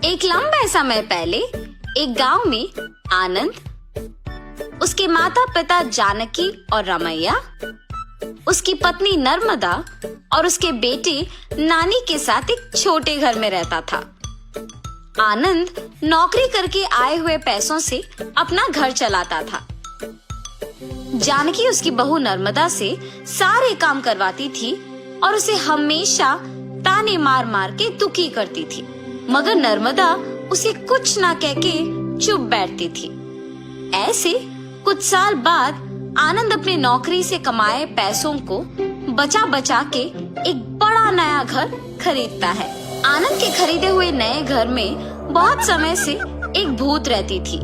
एक लंबे समय पहले एक गांव में आनंद, उसके माता पिता जानकी और रमैया, उसकी पत्नी नर्मदा और उसके बेटे नानी के साथ एक छोटे घर में रहता था। आनंद नौकरी करके आए हुए पैसों से अपना घर चलाता था। जानकी उसकी बहू नर्मदा से सारे काम करवाती थी और उसे हमेशा ताने मार मार के दुखी करती थी, मगर नर्मदा उसे कुछ ना कह के चुप बैठती थी। ऐसे कुछ साल बाद आनंद अपने नौकरी से कमाए पैसों को बचा बचा के एक बड़ा नया घर खरीदता है। आनंद के खरीदे हुए नए घर में बहुत समय से एक भूत रहती थी।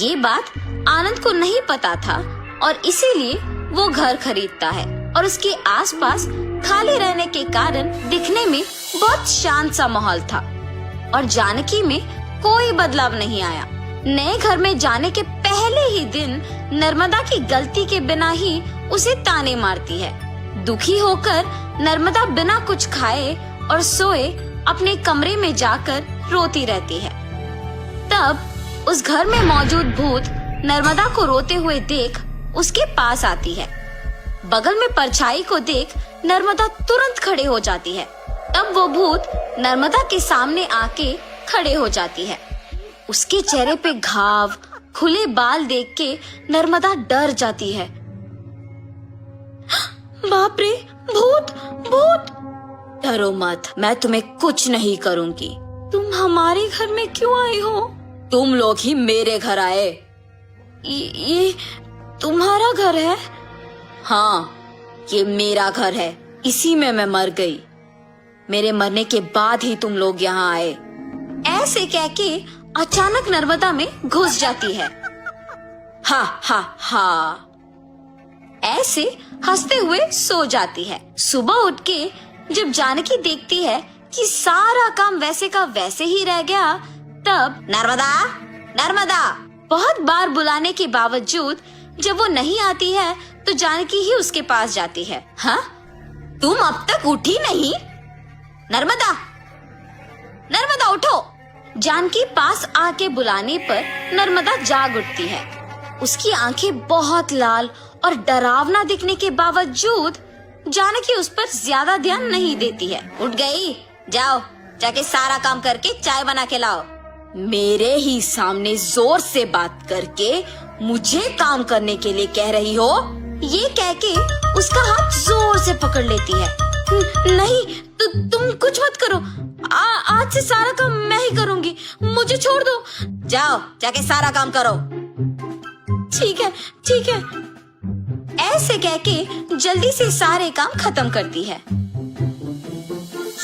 ये बात आनंद को नहीं पता था और इसीलिए वो घर खरीदता है और उसके आसपास खाली रहने के कारण दिखने में बहुत शांत सा माहौल था और जानकी में कोई बदलाव नहीं आया। नए घर में जाने के पहले ही दिन नर्मदा की गलती के बिना ही उसे ताने मारती है। दुखी होकर नर्मदा बिना कुछ खाए और सोए अपने कमरे में जाकर रोती रहती है। तब उस घर में मौजूद भूत नर्मदा को रोते हुए देख उसके पास आती है। बगल में परछाई को देख नर्मदा तुरंत खड़े हो जाती है। तब वो भूत नर्मदा के सामने आके खड़े हो जाती है। उसके चेहरे पे घाव, खुले बाल देख के नर्मदा डर जाती है। बाप रे, भूत भूत! डरो मत, मैं तुम्हें कुछ नहीं करूंगी। तुम हमारे घर में क्यों आई हो? तुम लोग ही मेरे घर आए। ये तुम्हारा घर है? हाँ, ये मेरा घर है। इसी में मैं मर गई। मेरे मरने के बाद ही तुम लोग यहाँ आए। ऐसे कह के अचानक नर्मदा में घुस जाती है। हा हा हा! ऐसे हंसते हुए सो जाती है। सुबह उठ के जब जानकी देखती है कि सारा काम वैसे का वैसे ही रह गया, तब नर्मदा नर्मदा बहुत बार बुलाने के बावजूद जब वो नहीं आती है तो जानकी ही उसके पास जाती है। हाँ, तुम अब तक उठी नहीं? नर्मदा नर्मदा उठो! जानकी पास आके बुलाने पर नर्मदा जाग उठती है। उसकी आंखें बहुत लाल और डरावना दिखने के बावजूद जानकी उस पर ज्यादा ध्यान नहीं देती है। उठ गई? जाओ, जाके सारा काम करके चाय बना के लाओ। मेरे ही सामने जोर से बात करके मुझे काम करने के लिए कह रही हो? ये कह के उसका हाथ जोर से पकड़ लेती है। नहीं, तुम कुछ मत करो। आज से सारा काम मैं ही करूंगी, मुझे छोड़ दो। जाओ, जाके सारा काम करो। ठीक है, ठीक है। ऐसे कह के जल्दी से सारे काम खत्म करती है।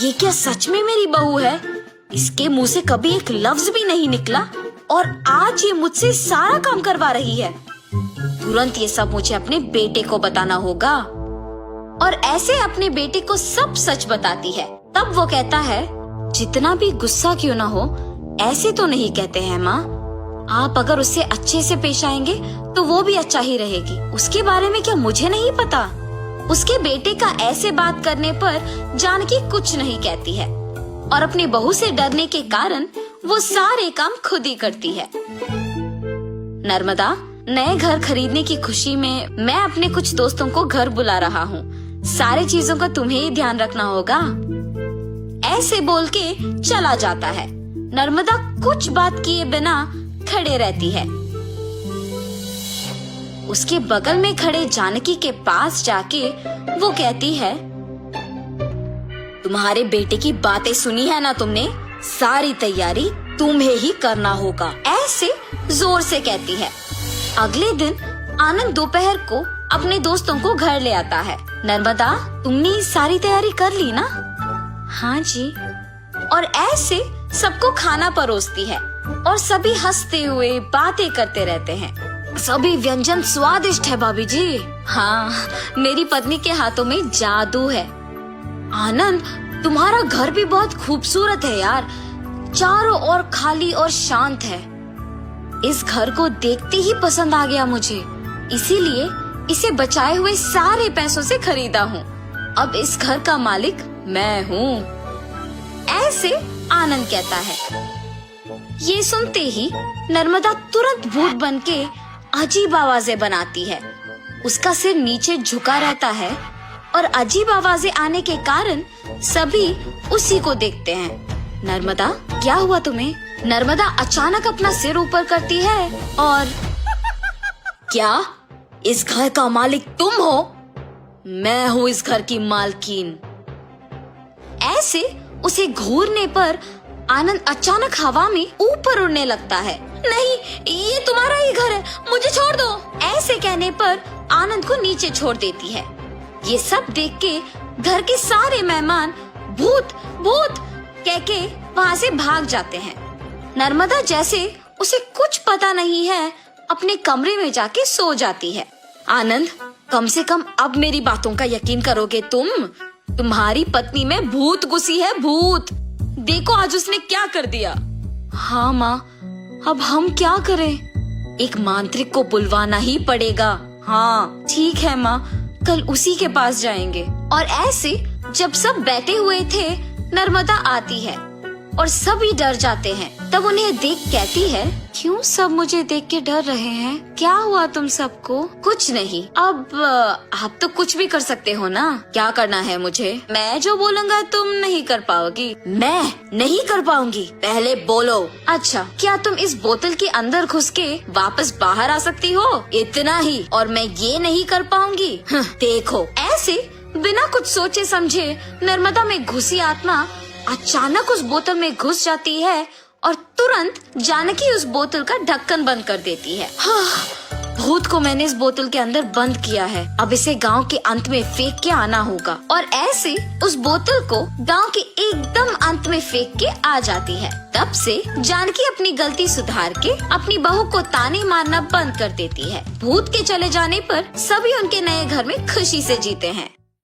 ये क्या सच में मेरी बहू है? इसके मुंह से कभी एक लफ्ज भी नहीं निकला और आज ये मुझसे सारा काम करवा रही है। तुरंत ये सब मुझे अपने बेटे को बताना होगा। और ऐसे अपने बेटे को सब सच बताती है। तब वो कहता है, जितना भी गुस्सा क्यों ना हो, ऐसे तो नहीं कहते हैं माँ। आप अगर उससे अच्छे से पेश आएंगे तो वो भी अच्छा ही रहेगी। उसके बारे में क्या मुझे नहीं पता? उसके बेटे का ऐसे बात करने पर जानकी कुछ नहीं कहती है और अपनी बहू से डरने के कारण वो सारे काम खुद ही करती है। नर्मदा, नए घर खरीदने की खुशी में मैं अपने कुछ दोस्तों को घर बुला रहा हूँ। सारी चीजों का तुम्हें ही ध्यान रखना होगा। ऐसे बोल के चला जाता है। नर्मदा कुछ बात किए बिना खड़े रहती है। उसके बगल में खड़े जानकी के पास जाके वो कहती है, तुम्हारे बेटे की बातें सुनी है ना तुमने? सारी तैयारी तुम्हें ही करना होगा। ऐसे जोर से कहती है। अगले दिन आनंद दोपहर को अपने दोस्तों को घर ले आता है। नर्मदा, तुमने सारी तैयारी कर ली ना? हाँ जी। और ऐसे सबको खाना परोसती है और सभी हंसते हुए बातें करते रहते हैं। सभी व्यंजन स्वादिष्ट है भाभी जी। हाँ, मेरी पत्नी के हाथों में जादू है। आनंद, तुम्हारा घर भी बहुत खूबसूरत है यार। चारों ओर खाली और शांत है। इस घर को देखते ही पसंद आ गया मुझे, इसीलिए इसे बचाए हुए सारे पैसों से खरीदा हूँ। अब इस घर का मालिक मैं हूँ। ऐसे आनंद कहता है। ये सुनते ही नर्मदा तुरंत भूत बनके अजीब आवाजें बनाती है। उसका सिर नीचे झुका रहता है और अजीब आवाजें आने के कारण सभी उसी को देखते हैं। नर्मदा, क्या हुआ तुम्हें? नर्मदा अचानक अपना सिर ऊपर करती है और क्या इस घर का मालिक तुम हो? मैं हूँ इस घर की मालकिन। ऐसे उसे घूरने पर आनंद अचानक हवा में ऊपर उड़ने लगता है। नहीं, ये तुम्हारा ही घर है, मुझे छोड़ दो। ऐसे कहने पर आनंद को नीचे छोड़ देती है। ये सब देख के घर के सारे मेहमान भूत भूत कह के वहाँ से भाग जाते हैं। नर्मदा जैसे उसे कुछ पता नहीं है अपने कमरे में जाके सो जाती है। आनंद, कम से कम अब मेरी बातों का यकीन करोगे तुम? तुम्हारी पत्नी में भूत घुसी है, भूत। देखो आज उसने क्या कर दिया। हाँ माँ, अब हम क्या करें? एक मांत्रिक को बुलवाना ही पड़ेगा। हाँ ठीक है माँ, कल उसी के पास जाएंगे। और ऐसे जब सब बैठे हुए थे, नर्मदा आती है और सभी डर जाते हैं। तब उन्हें देख कहती है, क्यों सब मुझे देख के डर रहे हैं? क्या हुआ तुम सबको? कुछ नहीं। अब आप तो कुछ भी कर सकते हो ना। क्या करना है मुझे? मैं जो बोलूँगा तुम नहीं कर पाओगी। मैं नहीं कर पाऊंगी? पहले बोलो। अच्छा, क्या तुम इस बोतल के अंदर घुस के वापस बाहर आ सकती हो? इतना ही, और मैं ये नहीं कर पाऊंगी? देखो। ऐसे बिना कुछ सोचे समझे नर्मदा में घुसी आत्मा अचानक उस बोतल में घुस जाती है और तुरंत जानकी उस बोतल का ढक्कन बंद कर देती है। भूत को मैंने इस बोतल के अंदर बंद किया है, अब इसे गांव के अंत में फेंक के आना होगा। और ऐसे उस बोतल को गांव के एकदम अंत में फेंक के आ जाती है। तब से जानकी अपनी गलती सुधार के अपनी बहू को ताने मारना बंद कर देती है। भूत के चले जाने पर सभी उनके नए घर में खुशी से जीते हैं।